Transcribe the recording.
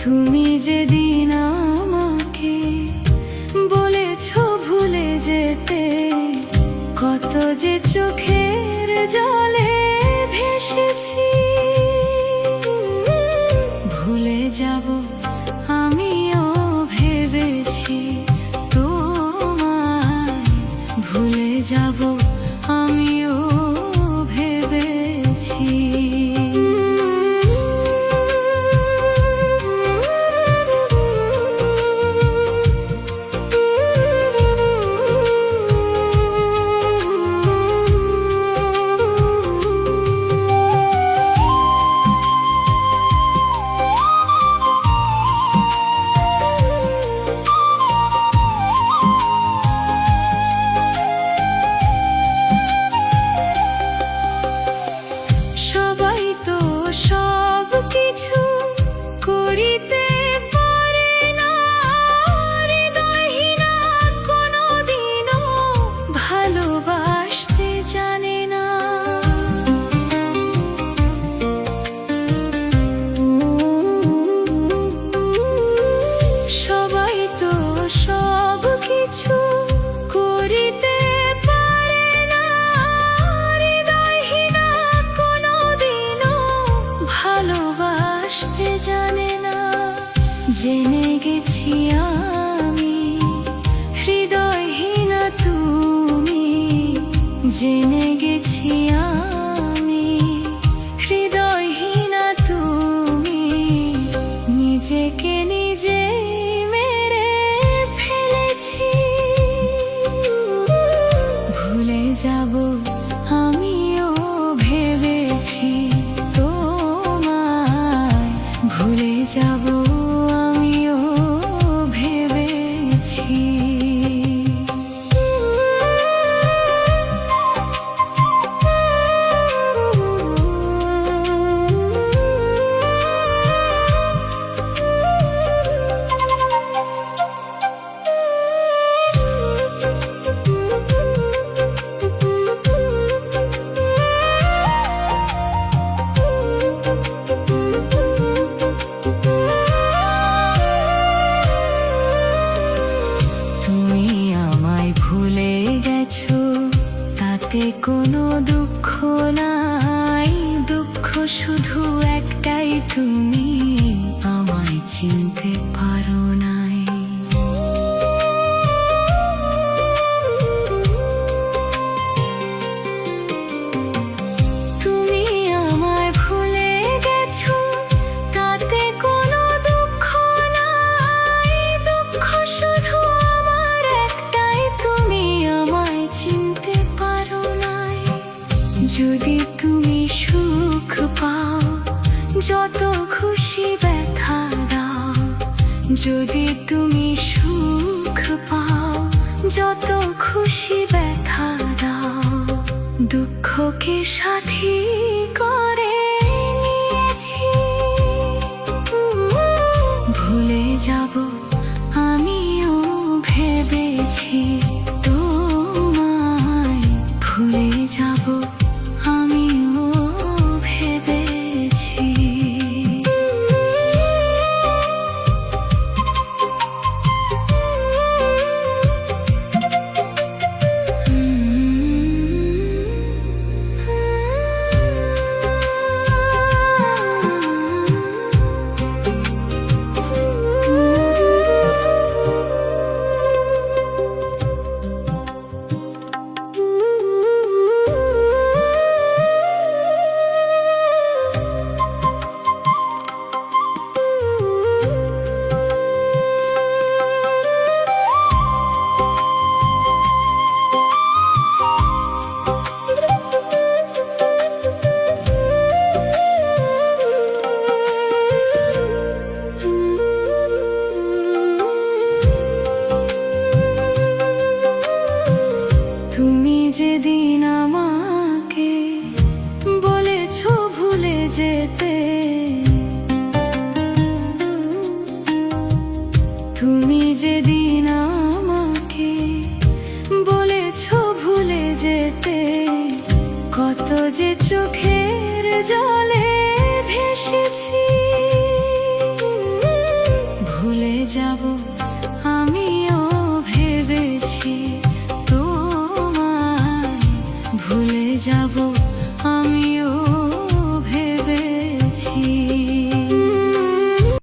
তুমি যেদিন আমাকে বলেছো ভুলে যেতে, কত যে চোখের জলে ভেসেছি। ভুলে যাব আমিও ভেবেছি তোমায়, ভুলে যাব আমিও ভেবেছি। সবাই তো সব কিছু করিতে পারে না, হৃদয়হীনা কোনোদিনও ভালোবাসতে জানে না। সবাই তো সব কিছু করিতে পারে না, হৃদয়হীনা কোনোদিনও ভালোবাসতে জানে না। জেনে গেছি আমি হৃদয়হীনা তুমি, জেনে গেছি আমি হৃদয়হীনা তুমি। নিজেকে নিজে মেরে ফেলেছি। ভুলে যাব আমিও ভেবেছি তোমায়, ভুলে যাব আমিও ভেবেছি। তুমি আমায় ভুলে গেছো, তাতে কোনো দুঃখ নাই। দুঃখ শুধু একটাই, তুমি আমায় চিনতে পারো নাই। তুমি আমায় ভুলে গেছো, তাতে কোনো দুঃখ নাই। দুঃখ শুধু আমার একটাই, তুমি আমায় চিনতে পারো নাই। যদি তুমি সুখ পাও, যত খুশি ব্যথা দাও। যদি তুমি সুখ পাও, যত খুশি ব্যথা দাও। দুঃখকে সাথী করে নিয়েছি। ভুলে যাব আমিও ভেবেছি তোমায়, ভুলে যাব আমিও ভেবেছি। তুমি যেদিন আমাকে বলেছো ভুলে যেতে, তুমি যেদিন আমাকে বলেছো ভুলে যেতে, কত যে চোখের জলে ভেসেছি। যাব আমিও ভেবেছি তোমায় ভুলে যাব